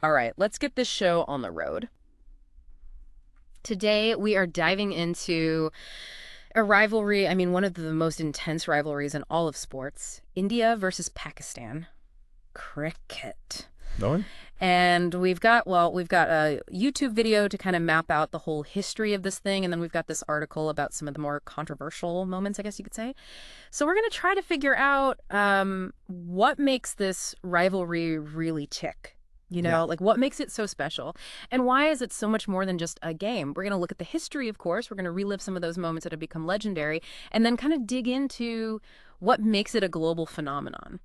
All right, let's get this show on the road. Today, we are diving into a rivalry, one of the most intense rivalries in all of sports, India versus Pakistan, cricket. No? And we've got a YouTube video to kind of map out the whole history of this thing, and then we've got this article about some of the more controversial moments, I guess you could say. So we're going to try to figure out what makes this rivalry really tick. Yeah. Like what makes it so special? And why is it so much more than just a game? We're going to look at the history, of course. We're going to relive some of those moments that have become legendary, and then kind of dig into what makes it a global phenomenon.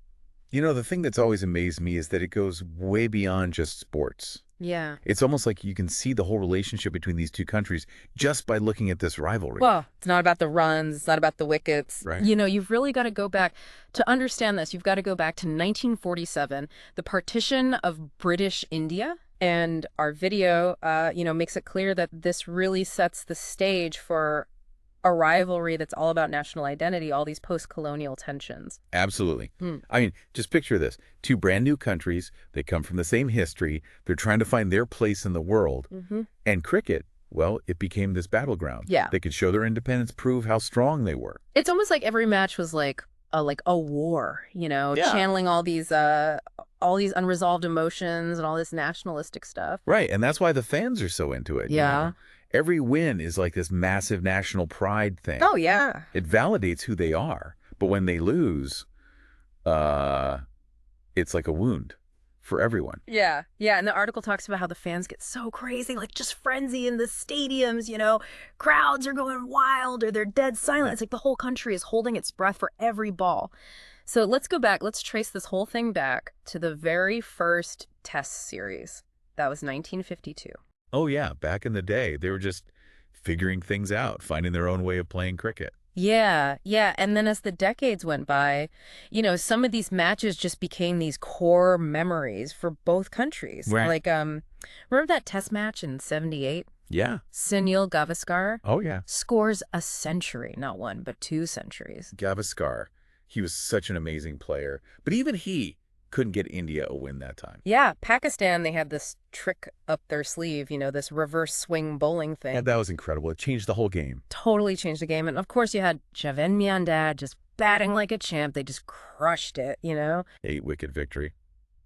The thing that's always amazed me is that it goes way beyond just sports. Yeah. It's almost like you can see the whole relationship between these two countries just by looking at this rivalry. Well, it's not about the runs. It's not about the wickets. Right. You've really got to go back to understand this. You've got to go back to 1947, the partition of British India. And our video, makes it clear that this really sets the stage for a rivalry that's all about national identity, all these post-colonial tensions. Absolutely. Just picture this. Two brand new countries, they come from the same history, they're trying to find their place in the world. And cricket, well, it became this battleground. Yeah. They could show their independence, prove how strong they were. It's almost like every match was like a war, Yeah. channeling all these unresolved emotions and all this nationalistic stuff. Right, and that's why the fans are so into it. Yeah. Every win is like this massive national pride thing. Oh, yeah. It validates who they are. But when they lose, it's like a wound for everyone. Yeah. Yeah. And the article talks about how the fans get so crazy, like just frenzy in the stadiums, crowds are going wild or they're dead silent. It's like the whole country is holding its breath for every ball. So let's go back. Let's trace this whole thing back to the very first test series. That was 1952. Oh, yeah. Back in the day, they were just figuring things out, finding their own way of playing cricket. Yeah, yeah. And then as the decades went by, some of these matches just became these core memories for both countries. Right. Like, remember that test match in 78? Yeah. Sunil Gavaskar Oh, yeah. scores a century, not one, but 2 centuries. Gavaskar, he was such an amazing player. But even he couldn't get India a win that time. Yeah, Pakistan, they had this trick up their sleeve, this reverse swing bowling thing. And that was incredible. It changed the whole game. Totally changed the game. And of course, you had Javed Miandad just batting like a champ. They just crushed it, 8-wicket victory.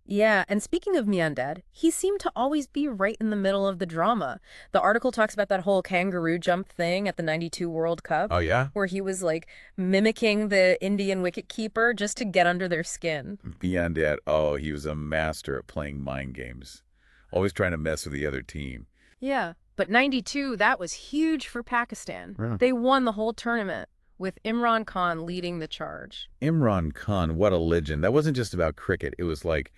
Yeah, and speaking of Miandad, he seemed to always be right in the middle of the drama. The article talks about that whole kangaroo jump thing at the 92 World Cup. Oh, yeah? Where he was like mimicking the Indian wicketkeeper just to get under their skin. Beyond that, oh, he was a master at playing mind games. Always trying to mess with the other team. Yeah, but 92, that was huge for Pakistan. Yeah. They won the whole tournament with Imran Khan leading the charge. Imran Khan, what a legend. That wasn't just about cricket. It was like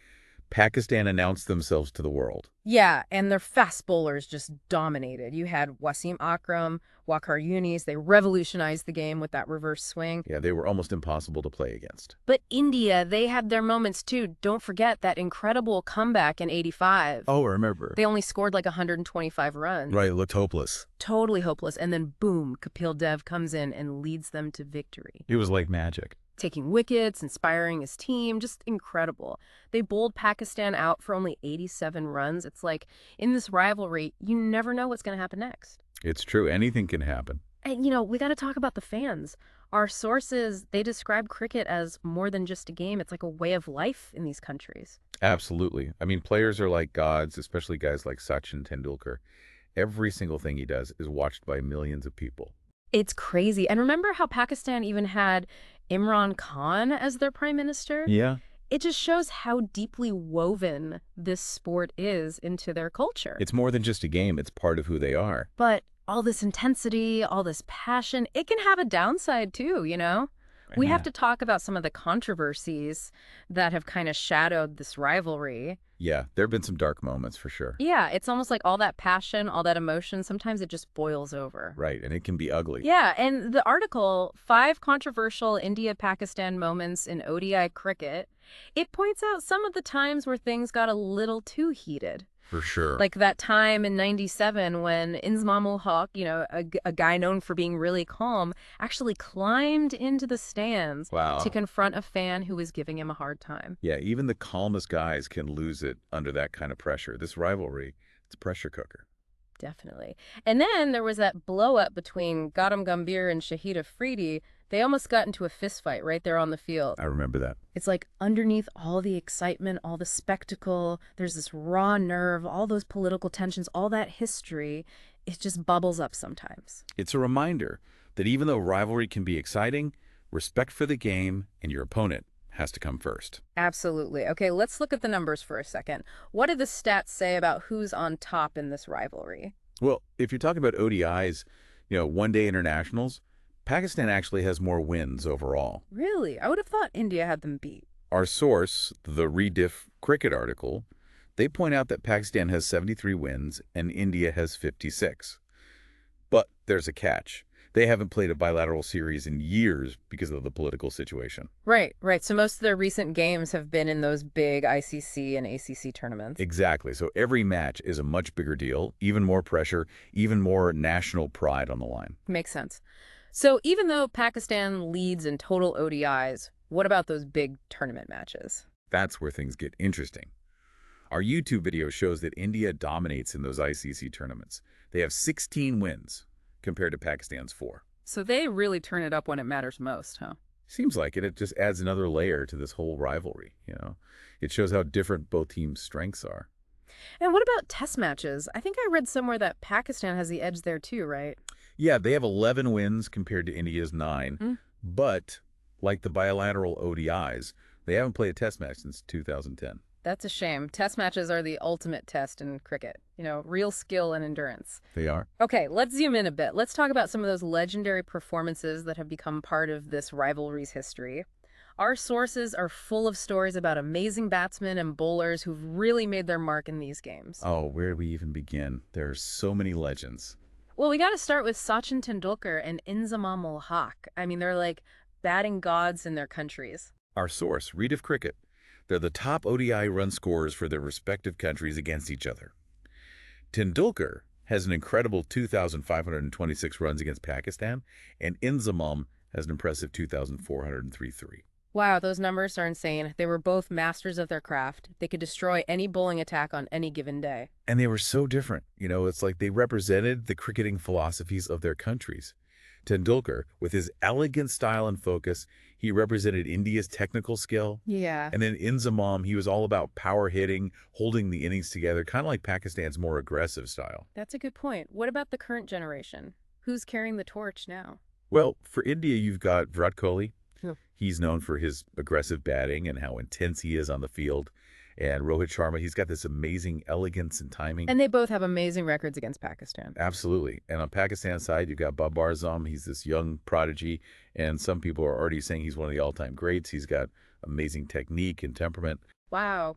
Pakistan announced themselves to the world. Yeah, and their fast bowlers just dominated. You had Wasim Akram, Waqar Yunis. They revolutionized the game with that reverse swing. Yeah, they were almost impossible to play against. But India, they had their moments too. Don't forget that incredible comeback in 85. Oh, I remember. They only scored like 125 runs. Right, it looked hopeless. Totally hopeless. And then boom, Kapil Dev comes in and leads them to victory. It was like magic. Taking wickets, inspiring his team, just incredible. They bowled Pakistan out for only 87 runs. It's like, in this rivalry, you never know what's going to happen next. It's true. Anything can happen. And, we got to talk about the fans. Our sources, they describe cricket as more than just a game. It's like a way of life in these countries. Absolutely. Players are like gods, especially guys like Sachin Tendulkar. Every single thing he does is watched by millions of people. It's crazy. And remember how Pakistan even had Imran Khan as their prime minister? Yeah. It just shows how deeply woven this sport is into their culture. It's more than just a game. It's part of who they are. But all this intensity, all this passion, it can have a downside too, We have to talk about some of the controversies that have kind of shadowed this rivalry. Yeah, there have been some dark moments for sure. Yeah, it's almost like all that passion, all that emotion, sometimes it just boils over. Right, and it can be ugly. Yeah, and the article, 5 controversial India-Pakistan moments in ODI cricket, It points out some of the times where things got a little too heated. For sure. Like that time in '97 when Inzamam Haq, a guy known for being really calm, actually climbed into the stands to Wow. confront a fan who was giving him a hard time. Yeah, even the calmest guys can lose it under that kind of pressure. This rivalry, it's a pressure cooker. Definitely. And then there was that blow up between Gautam Gambhir and Shahid Afridi. They almost got into a fist fight right there on the field. I remember that. It's like underneath all the excitement, all the spectacle, there's this raw nerve, all those political tensions, all that history, it just bubbles up sometimes. It's a reminder that even though rivalry can be exciting, respect for the game and your opponent has to come first. Absolutely. Okay, let's look at the numbers for a second. What do the stats say about who's on top in this rivalry? Well, if you're talking about ODIs, one-day internationals, Pakistan actually has more wins overall. Really? I would have thought India had them beat. Our source, the Rediff Cricket article, they point out that Pakistan has 73 wins and India has 56. But there's a catch. They haven't played a bilateral series in years because of the political situation. Right, right. So most of their recent games have been in those big ICC and ACC tournaments. Exactly. So every match is a much bigger deal, even more pressure, even more national pride on the line. Makes sense. So even though Pakistan leads in total ODIs, what about those big tournament matches? That's where things get interesting. Our YouTube video shows that India dominates in those ICC tournaments. They have 16 wins compared to Pakistan's 4. So they really turn it up when it matters most, huh? Seems like it. It just adds another layer to this whole rivalry, It shows how different both teams' strengths are. And what about test matches? I think I read somewhere that Pakistan has the edge there too, right? Yeah, they have 11 wins compared to India's 9, but like the bilateral ODIs, they haven't played a test match since 2010. That's a shame. Test matches are the ultimate test in cricket. Real skill and endurance. They are. Okay, let's zoom in a bit. Let's talk about some of those legendary performances that have become part of this rivalry's history. Our sources are full of stories about amazing batsmen and bowlers who've really made their mark in these games. Oh, where do we even begin? There are so many legends. Well, we got to start with Sachin Tendulkar and Inzamam Haq. I mean, they're like batting gods in their countries. Our source, Rediff Cricket. They're the top ODI run scorers for their respective countries against each other. Tendulkar has an incredible 2,526 runs against Pakistan, and Inzamam has an impressive 2,403. Wow, those numbers are insane. They were both masters of their craft. They could destroy any bowling attack on any given day. And they were so different. It's like they represented the cricketing philosophies of their countries. Tendulkar, with his elegant style and focus, he represented India's technical skill. Yeah. And then Inzamam, he was all about power hitting, holding the innings together, kind of like Pakistan's more aggressive style. That's a good point. What about the current generation? Who's carrying the torch now? Well, for India, you've got Virat Kohli. Yeah. He's known for his aggressive batting and how intense he is on the field. And Rohit Sharma, he's got this amazing elegance and timing. And they both have amazing records against Pakistan. Absolutely. And on Pakistan's side, you've got babarazam. He's this young prodigy. And some people are already saying he's one of the all-time greats. He's got amazing technique and temperament. Wow.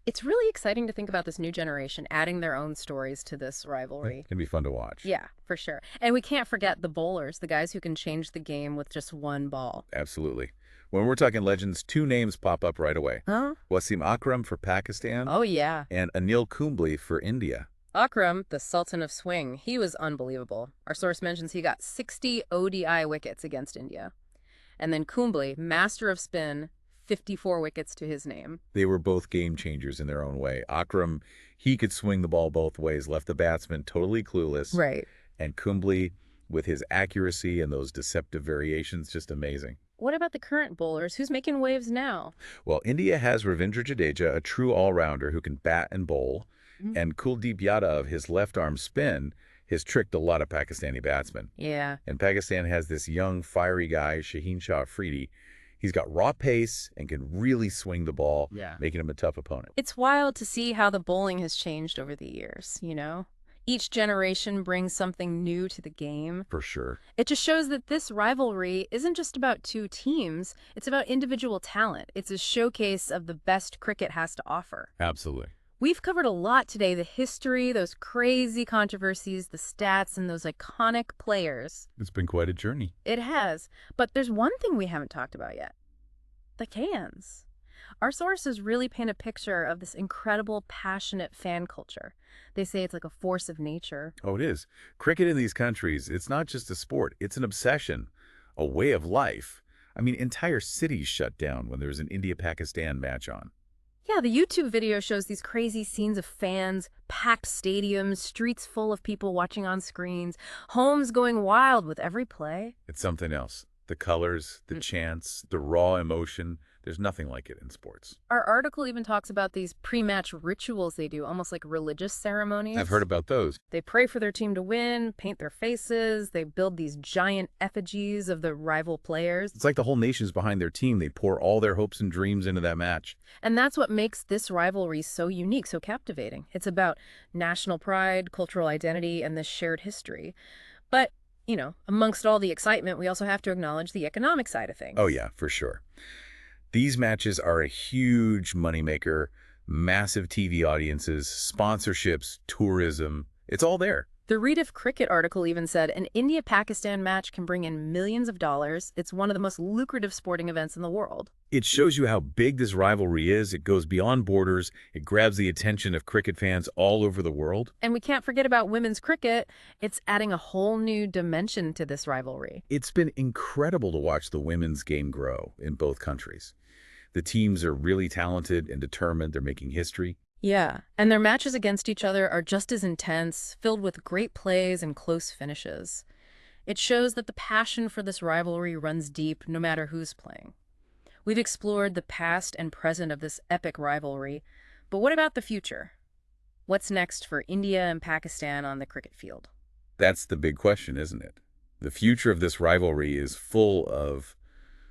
It's really exciting to think about this new generation adding their own stories to this rivalry. It can be fun to watch. Yeah, for sure. And we can't forget the bowlers, the guys who can change the game with just one ball. Absolutely. When we're talking legends, 2 names pop up right away. Huh? Wasim Akram for Pakistan. Oh, yeah. And Anil Kumble for India. Akram, the Sultan of Swing, he was unbelievable. Our source mentions he got 60 ODI wickets against India. And then Kumble, master of spin, 54 wickets to his name. They were both game changers in their own way. Akram, he could swing the ball both ways, left the batsman totally clueless. Right. And Kumble, with his accuracy and those deceptive variations, just amazing. What about the current bowlers? Who's making waves now? Well, India has Ravindra Jadeja, a true all-rounder who can bat and bowl, and Kuldeep Yadav, his left-arm spin, has tricked a lot of Pakistani batsmen. Yeah. And Pakistan has this young, fiery guy, Shaheen Shah Afridi. He's got raw pace and can really swing the ball, making him a tough opponent. It's wild to see how the bowling has changed over the years, Each generation brings something new to the game. For sure. It just shows that this rivalry isn't just about two teams. It's about individual talent. It's a showcase of the best cricket has to offer. Absolutely. We've covered a lot today, the history, those crazy controversies, the stats, and those iconic players. It's been quite a journey. It has. But there's one thing we haven't talked about yet. The cans. Our sources really paint a picture of this incredible, passionate fan culture. They say it's like a force of nature. Oh, it is. Cricket in these countries, it's not just a sport, it's an obsession, a way of life. I mean, entire cities shut down when there's an India-Pakistan match on. Yeah, the YouTube video shows these crazy scenes of fans, packed stadiums, streets full of people watching on screens, homes going wild with every play. It's something else. The colors, the chants, the raw emotion, there's nothing like it in sports. Our article even talks about these pre-match rituals they do, almost like religious ceremonies. I've heard about those. They pray for their team to win, paint their faces, they build these giant effigies of the rival players. It's like the whole nation's behind their team. They pour all their hopes and dreams into that match. And that's what makes this rivalry so unique, so captivating. It's about national pride, cultural identity, and this shared history. But, amongst all the excitement, we also have to acknowledge the economic side of things. Oh yeah, for sure. These matches are a huge moneymaker, massive TV audiences, sponsorships, tourism. It's all there. The Read Cricket article even said an India-Pakistan match can bring in millions of dollars. It's one of the most lucrative sporting events in the world. It shows you how big this rivalry is. It goes beyond borders. It grabs the attention of cricket fans all over the world. And we can't forget about women's cricket. It's adding a whole new dimension to this rivalry. It's been incredible to watch the women's game grow in both countries. The teams are really talented and determined. They're making history. Yeah, and their matches against each other are just as intense, filled with great plays and close finishes. It shows that the passion for this rivalry runs deep no matter who's playing. We've explored the past and present of this epic rivalry, but what about the future? What's next for India and Pakistan on the cricket field? That's the big question, isn't it? The future of this rivalry is full of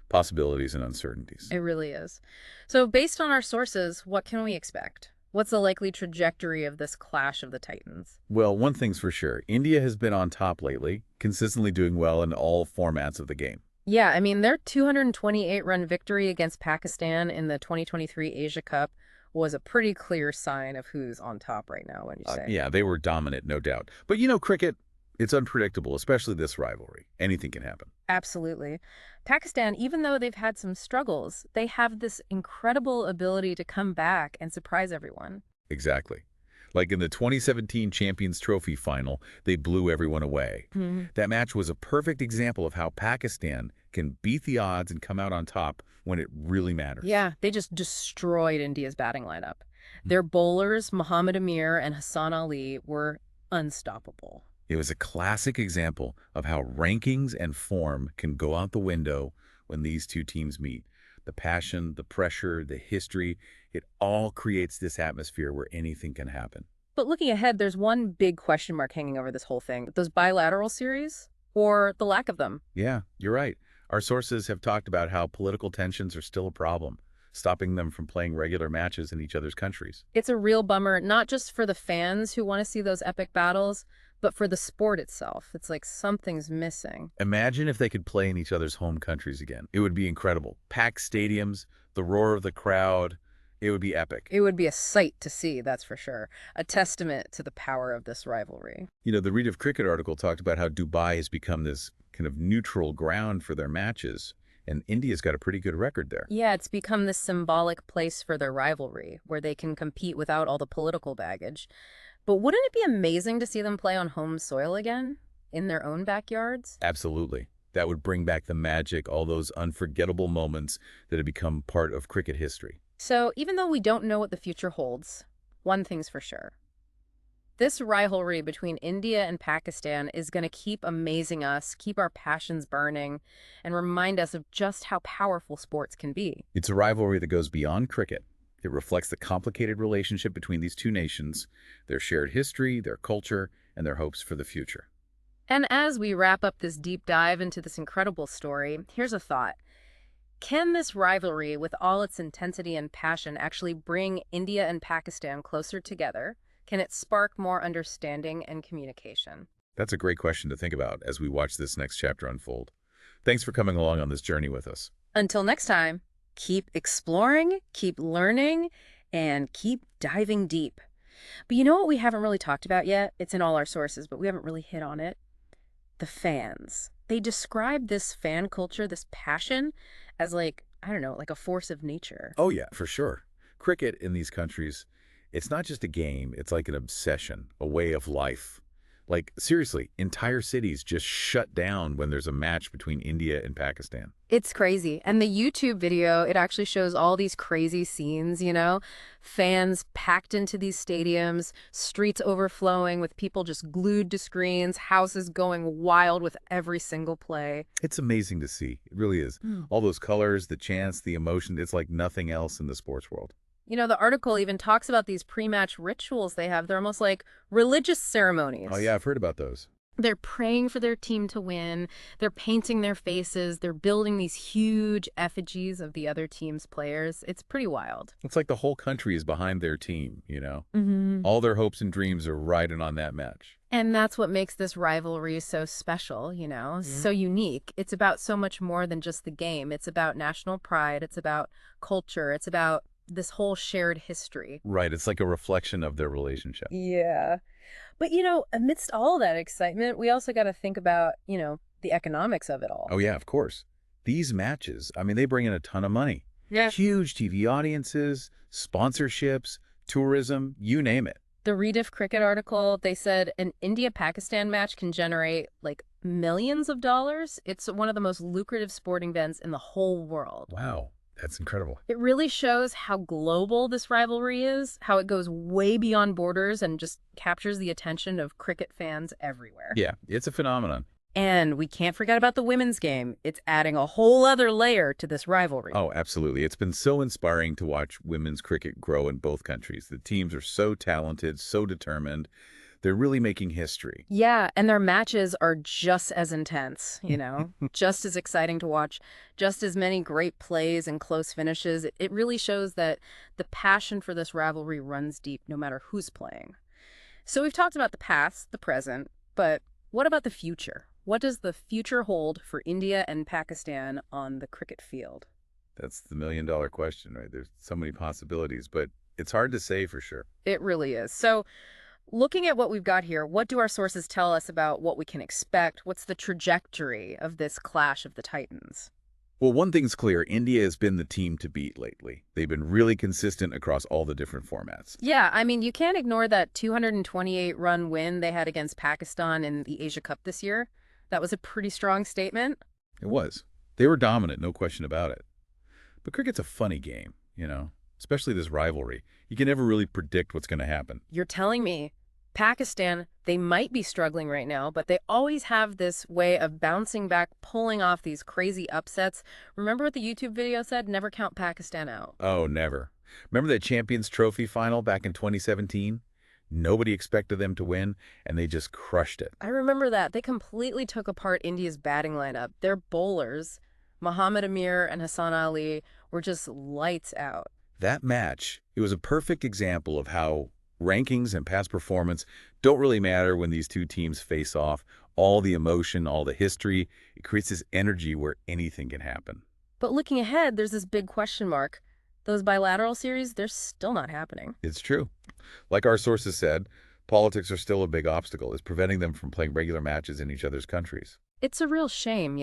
possibilities and uncertainties. It really is. So based on our sources, what can we expect? What's the likely trajectory of this clash of the titans? Well, one thing's for sure. India has been on top lately, consistently doing well in all formats of the game. Yeah, I mean, their 228-run victory against Pakistan in the 2023 Asia Cup was a pretty clear sign of who's on top right now, wouldn't you say? Yeah, they were dominant, no doubt. But cricket, it's unpredictable, especially this rivalry. Anything can happen. Absolutely. Pakistan, even though they've had some struggles, they have this incredible ability to come back and surprise everyone. Exactly. Like in the 2017 Champions Trophy final, they blew everyone away. That match was a perfect example of how Pakistan can beat the odds and come out on top when it really matters. Yeah, they just destroyed India's batting lineup. Their bowlers, Muhammad Amir and Hassan Ali, were unstoppable. It was a classic example of how rankings and form can go out the window when these two teams meet. The passion, the pressure, the history, it all creates this atmosphere where anything can happen. But looking ahead, there's one big question mark hanging over this whole thing. Those bilateral series, or the lack of them. Yeah, you're right. Our sources have talked about how political tensions are still a problem, stopping them from playing regular matches in each other's countries. It's a real bummer, not just for the fans who want to see those epic battles, but for the sport itself. It's like something's missing. Imagine if they could play in each other's home countries again. It would be incredible. Packed stadiums, the roar of the crowd. It would be epic. It would be a sight to see, that's for sure. A testament to the power of this rivalry. The Read Cricket article talked about how Dubai has become this kind of neutral ground for their matches, and India's got a pretty good record there. Yeah, it's become this symbolic place for their rivalry, where they can compete without all the political baggage. But wouldn't it be amazing to see them play on home soil again, in their own backyards? Absolutely. That would bring back the magic, all those unforgettable moments that have become part of cricket history. So even though we don't know what the future holds, one thing's for sure. This rivalry between India and Pakistan is going to keep amazing us, keep our passions burning, and remind us of just how powerful sports can be. It's a rivalry that goes beyond cricket. It reflects the complicated relationship between these two nations, their shared history, their culture, and their hopes for the future. And as we wrap up this deep dive into this incredible story, here's a thought. Can this rivalry, with all its intensity and passion, actually bring India and Pakistan closer together? Can it spark more understanding and communication? That's a great question to think about as we watch this next chapter unfold. Thanks for coming along on this journey with us. Until next time, keep exploring, keep learning, and keep diving deep. But you know what we haven't really talked about yet? It's in all our sources, but we haven't really hit on it. The fans. They describe this fan culture, this passion, as like I don't know, like a force of nature. Oh, yeah, for sure. Cricket in these countries, it's not just a game, it's like an obsession, a way of life. Like, seriously, entire cities just shut down when there's a match between India and Pakistan. It's crazy. And the YouTube video, it actually shows all these crazy scenes, fans packed into these stadiums, streets overflowing with people just glued to screens, houses going wild with every single play. It's amazing to see. It really is. All those colors, the chants, the emotion, it's like nothing else in the sports world. The article even talks about these pre-match rituals they have. They're almost like religious ceremonies. Oh, yeah, I've heard about those. They're praying for their team to win. They're painting their faces. They're building these huge effigies of the other team's players. It's pretty wild. It's like the whole country is behind their team, you know? Mm-hmm. All their hopes and dreams are riding on that match. And that's what makes this rivalry so special, so unique. It's about so much more than just the game. It's about national pride. It's about culture. It's about this whole shared history. Right, it's like a reflection of their relationship. Yeah. But, amidst all that excitement, we also got to think about, the economics of it all. Oh, yeah, of course. These matches, I mean, they bring in a ton of money. Yeah. Huge TV audiences, sponsorships, tourism, you name it. The Rediff Cricket article, they said an India-Pakistan match can generate like millions of dollars. It's one of the most lucrative sporting events in the whole world. Wow, that's incredible. It really shows how global this rivalry is, how it goes way beyond borders and just captures the attention of cricket fans everywhere. Yeah, it's a phenomenon. And we can't forget about the women's game. It's adding a whole other layer to this rivalry. Oh, absolutely. It's been so inspiring to watch women's cricket grow in both countries. The teams are so talented, so determined. They're really making history. Yeah, and their matches are just as intense, just as exciting to watch, just as many great plays and close finishes. It really shows that the passion for this rivalry runs deep no matter who's playing. So we've talked about the past, the present, but what about the future? What does the future hold for India and Pakistan on the cricket field? That's the million-dollar question, right? There's so many possibilities, but it's hard to say for sure. It really is. So looking at what we've got here, what do our sources tell us about what we can expect? What's the trajectory of this clash of the titans? Well, one thing's clear. India has been the team to beat lately. They've been really consistent across all the different formats. Yeah, I mean, you can't ignore that 228-run win they had against Pakistan in the Asia Cup this year. That was a pretty strong statement. It was. They were dominant, no question about it. But cricket's a funny game, especially this rivalry. You can never really predict what's going to happen. You're telling me Pakistan, they might be struggling right now, but they always have this way of bouncing back, pulling off these crazy upsets. Remember what the YouTube video said? Never count Pakistan out. Oh, never. Remember that Championstrophy final back in 2017? Nobody expected them to win, and they just crushed it. I remember that. They completely took apart India's batting lineup. Their bowlers, Muhammad Amir and Hassan Ali, were just lights out. That match, it was a perfect example of how rankings and past performance don't really matter when these two teams face off. All the emotion, all the history, it creates this energy where anything can happen. But looking ahead, there's this big question mark. Those bilateral series, they're still not happening. It's true. Like our sources said, politics are still a big obstacle. It's preventing them from playing regular matches in each other's countries. It's a real shame,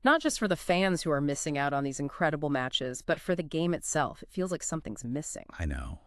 Not just for the fans who are missing out on these incredible matches, but for the game itself. It feels like something's missing. I know.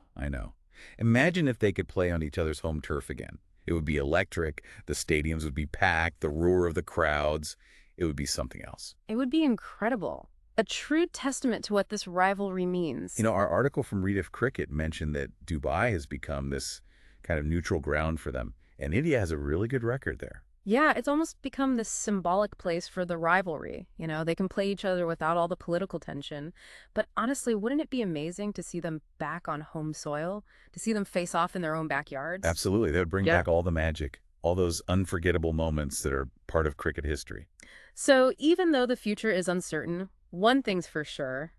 Imagine if they could play on each other's home turf again. It would be electric. The stadiums would be packed, the roar of the crowds. It would be something else. It would be incredible. A true testament to what this rivalry means. Our article from Rediff Cricket mentioned that Dubai has become this kind of neutral ground for them, and India has a really good record there. Yeah, it's almost become this symbolic place for the rivalry. They can play each other without all the political tension. But honestly, wouldn't it be amazing to see them back on home soil? To see them face off in their own backyards? Absolutely. That would bring back all the magic, all those unforgettable moments that are part of cricket history. So even though the future is uncertain, one thing's for sure.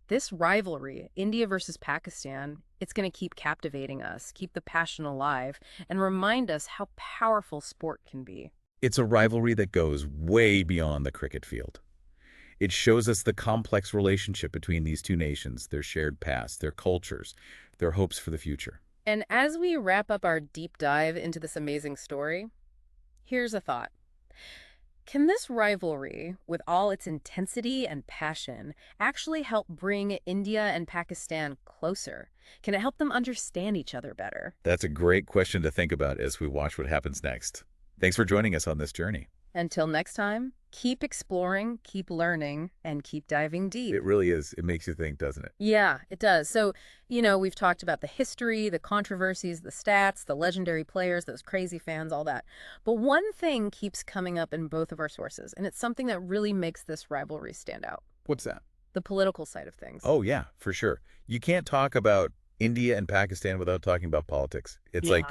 This rivalry, India versus Pakistan, it's going to keep captivating us, keep the passion alive, and remind us how powerful sport can be. It's a rivalry that goes way beyond the cricket field. It shows us the complex relationship between these two nations, their shared past, their cultures, their hopes for the future. And as we wrap up our deep dive into this amazing story, here's a thought. Can this rivalry, with all its intensity and passion, actually help bring India and Pakistan closer? Can it help them understand each other better? That's a great question to think about as we watch what happens next. Thanks for joining us on this journey. Until next time, keep exploring, keep learning, and keep diving deep. It really is. It makes you think, doesn't it? Yeah, it does. So, we've talked about the history, the controversies, the stats, the legendary players, those crazy fans, all that. But one thing keeps coming up in both of our sources, and it's something that really makes this rivalry stand out. What's that? The political side of things. Oh, yeah, for sure. You can't talk about India and Pakistan without talking about politics. It's Yeah. like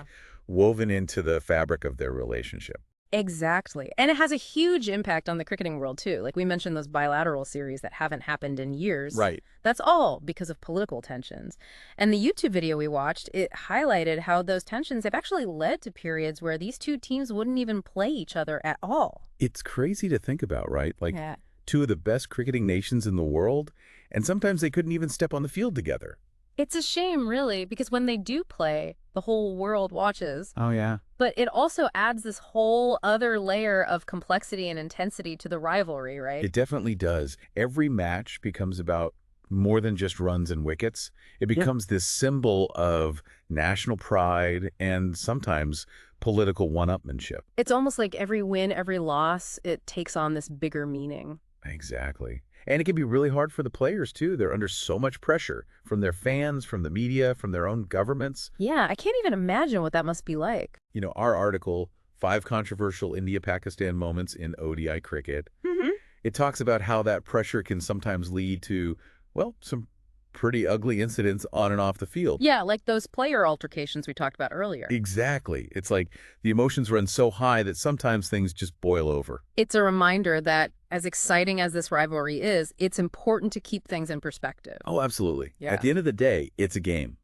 woven into the fabric of their relationship. Exactly. And it has a huge impact on the cricketing world, too. Like we mentioned those bilateral series that haven't happened in years. Right. That's all because of political tensions. And the YouTube video we watched, it highlighted how those tensions have actually led to periods where these two teams wouldn't even play each other at all. It's crazy to think about, right? Like Yeah. two of the best cricketing nations in the world, and sometimes they couldn't even step on the field together. It's a shame, really, because when they do play, the whole world watches. Oh, yeah. But it also adds this whole other layer of complexity and intensity to the rivalry, right? It definitely does. Every match becomes about more than just runs and wickets. It becomes this symbol of national pride and sometimes political one-upmanship. It's almost like every win, every loss, it takes on this bigger meaning. Exactly. And it can be really hard for the players, too. They're under so much pressure from their fans, from the media, from their own governments. Yeah, I can't even imagine what that must be like. Our article, 5 Controversial India-Pakistan Moments in ODI Cricket, it talks about how that pressure can sometimes lead to, well, some pretty ugly incidents on and off the field. Yeah, like those player altercations we talked about earlier. Exactly. It's like the emotions run so high that sometimes things just boil over. It's a reminder that as exciting as this rivalry is, it's important to keep things in perspective. Oh, absolutely. Yeah. At the end of the day, it's a game.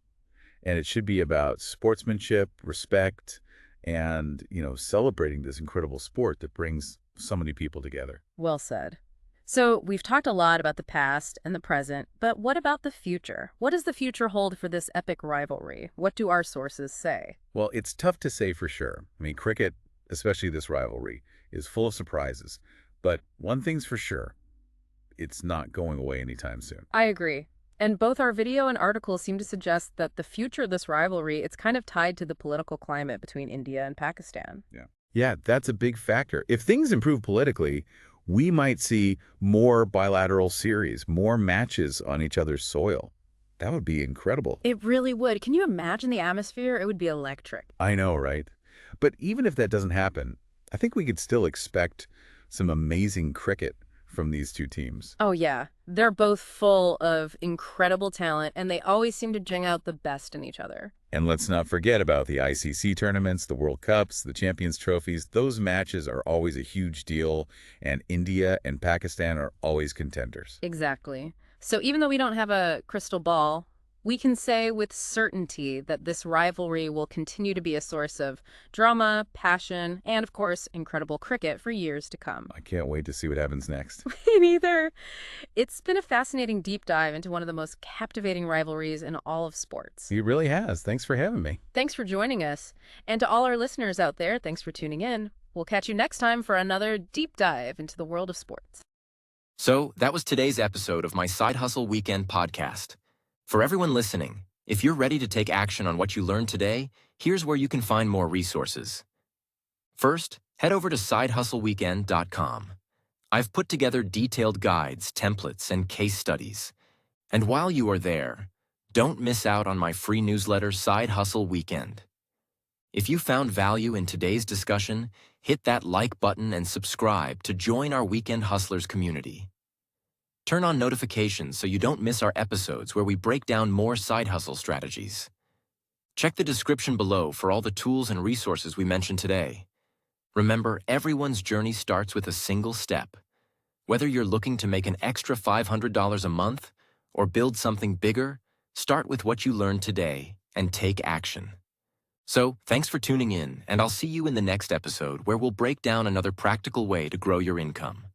And it should be about sportsmanship, respect, and, celebrating this incredible sport that brings so many people together. Well said. So we've talked a lot about the past and the present, but what about the future? What does the future hold for this epic rivalry? What do our sources say? Well, it's tough to say for sure. I mean, cricket, especially this rivalry, is full of surprises. But one thing's for sure, it's not going away anytime soon. I agree. And both our video and article seem to suggest that the future of this rivalry, it's kind of tied to the political climate between India and Pakistan. Yeah, that's a big factor. If things improve politically, we might see more bilateral series, more matches on each other's soil. That would be incredible. It really would. Can you imagine the atmosphere? It would be electric. I know, right? But even if that doesn't happen, I think we could still expect some amazing cricket from these two teams. Oh, yeah. They're both full of incredible talent, and they always seem to bring out the best in each other. And let's not forget about the ICC tournaments, the World Cups, the Champions Trophies. Those matches are always a huge deal, and India and Pakistan are always contenders. Exactly. So even though we don't have a crystal ball, we can say with certainty that this rivalry will continue to be a source of drama, passion, and of course, incredible cricket for years to come. I can't wait to see what happens next. Me neither. It's been a fascinating deep dive into one of the most captivating rivalries in all of sports. He really has. Thanks for having me. Thanks for joining us. And to all our listeners out there, thanks for tuning in. We'll catch you next time for another deep dive into the world of sports. So that was today's episode of my Side Hustle Weekend podcast. For everyone listening, if you're ready to take action on what you learned today, here's where you can find more resources. First, head over to sidehustleweekend.com. I've put together detailed guides, templates, and case studies. And while you are there, don't miss out on my free newsletter, Side Hustle Weekend. If you found value in today's discussion, hit that like button and subscribe to join our Weekend Hustlers community. Turn on notifications so you don't miss our episodes where we break down more side hustle strategies. Check the description below for all the tools and resources we mentioned today. Remember, everyone's journey starts with a single step. Whether you're looking to make an extra $500 a month or build something bigger, start with what you learned today and take action. So, thanks for tuning in, and I'll see you in the next episode where we'll break down another practical way to grow your income.